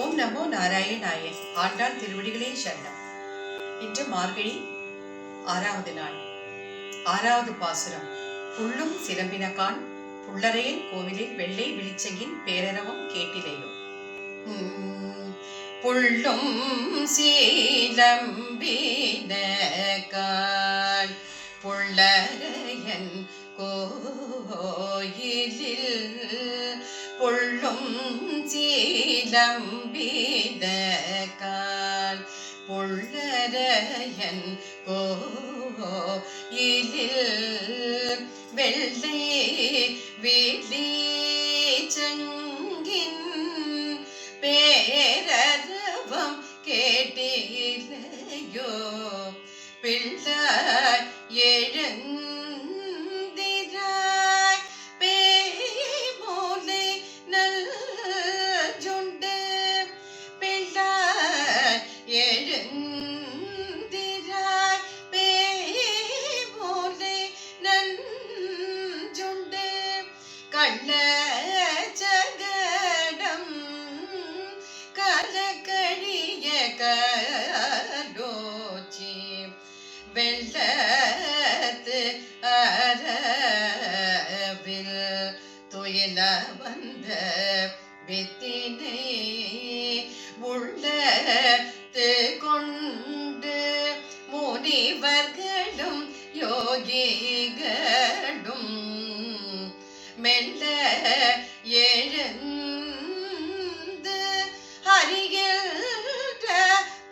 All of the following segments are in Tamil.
ஓம் நமோ நாராயணாய. ஆண்டாள் திருவடிகளே சரணம். இன்று மார்கழி 6வது நாள், 6வது பாசுரம். புள்ளும் சிலம்பினகான் புள்ளரையன் கோவிலில் வெள்ளை விழிச்சகின் பேரரவம் கேட்டிலையோ. புள்ளும் சீலம்பினகான் புள்ளரையன் கோயிலில் புள்ளும் சீலம்பினகான் புள்ளரையன் கோயிலில் வெள்ளை விழிச்சங்கின் பேரரவம் கேட்டிலையோ. பிள்ளாய் எழுந்திராய் பேய்மூலை நல்ஜுண்டு. பிள்ளாய் எழுந்திராய் பேய்மூலை நல்ஜுண்டு. கள்ள சகடம் கலக்கழிய கலோச்சி வெள்ளத்து அரவில் துயில வந்த வித்தினை உள்ளத்து கொண்டு முனிவர்களும் யோகிகளும் மெல்ல எழுந்து அறிகின்ற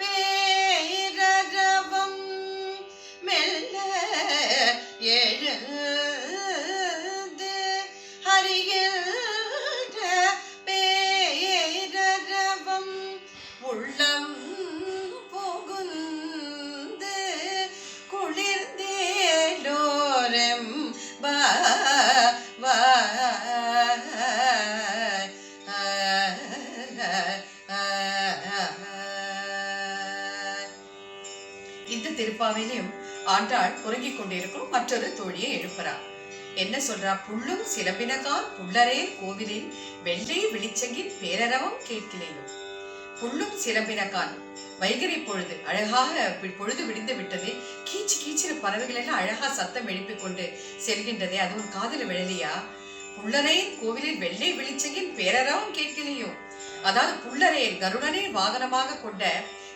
பேரரவம் மெல்ல எழுந்து அறிகின்ற பேரரவம் உள்ளம் புகுந்து குளிர்ந்தேலோரம் இந்த திருப்பாவையிலும் ஆண்டாள் உறங்கிக் கொண்டிருக்கும் மற்றொரு தோழியை எழுப்புறார். என்ன சொல்றா? புள்ளும் சிலம்பினகான் புள்ளரையன் கோவிலில் வெள்ளை விழிச்சங்கின் பேரரவம் கேட்கலையோ. புள்ளும் சிலம்பினகான் வைகரி பொழுது அழகாக பொழுது விடிந்து விட்டது. கீச்சு கீச்சிற பறவைகள் எல்லாம் அழகா சத்தம் எழுப்பிக் கொண்டு செல்கின்றதே, அதுவும் காதல விழலையா? புள்ளரையன் கோவிலில் வெள்ளை விழிச்சங்கின் பேரரவம் கேட்கலையோ. அதாவது புள்ளரையன் கருடனை வாகனமாக கொண்ட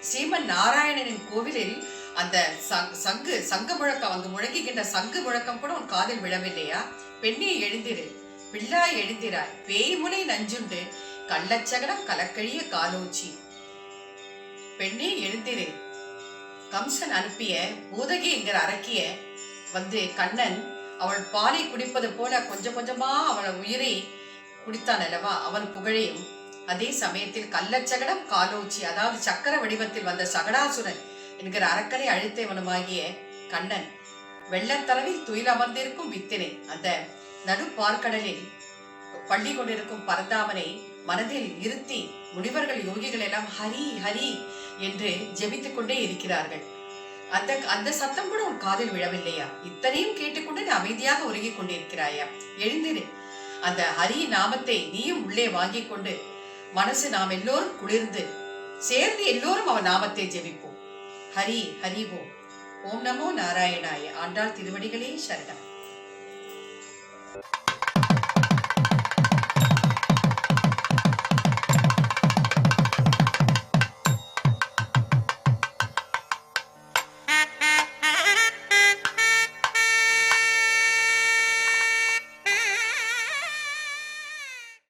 ஸ்ரீமன் நாராயணனின் கோவிலில் அந்த சங்கு முழக்கம், அங்கு முழங்குகின்ற சங்கு முழக்கம் கூட உன் காதில் விழவில்லையா? பெண்ணே எழுந்திரு, பிள்ளாய் எழுந்திராய் பேய்முனை நஞ்சுண்டு கள்ளச்சகடம் கலக்கழிய காலோச்சி. பெண்ணே எழுந்திரு. கம்சன் அனுப்பிய பூதகி என்கிற அரக்கிய வந்து கண்ணன் அவள் பாலை குடிப்பது போல கொஞ்சம் கொஞ்சமா அவளை உயிரை குடித்தான் அல்லவா? அவன் புகழையும் அதே சமயத்தில் கள்ளச்சகடம் காலோச்சி, அதாவது சக்கர வடிவத்தில் வந்த சகடாசுரன் என்கிற அரக்கனை அழித்தவனுமாகிய கண்ணன் வெள்ளத்தளவில் துயில் அமர்ந்திருக்கும் வித்தினை, அந்த நடு பார்க்கடலில் பள்ளி கொண்டிருக்கும் பரந்தாமனை மனதில் இருத்தி முனிவர்கள் யோகிகள் எல்லாம் ஹரி ஹரி என்று ஜெபித்துக் கொண்டே இருக்கிறார்கள். அந்த சத்தம் கூட உன் காதில் விழவில்லையா? இத்தனையும் கேட்டுக்கொண்டு நீ அமைதியாக உறங்கிக் கொண்டிருக்கிறாயா? எழுந்திரு. அந்த ஹரி நாமத்தை நீயும் உள்ளே வாங்கிக் கொண்டு மனசு நாம் எல்லோரும் குளிர்ந்து சேர்ந்து எல்லோரும் அவன் நாமத்தை ஜெபிப்போம். ஹரி ஹரி ஓம். ஓம் நமோ நாராயணாய. ஆண்டாள் திருவடிகளே சரணம்.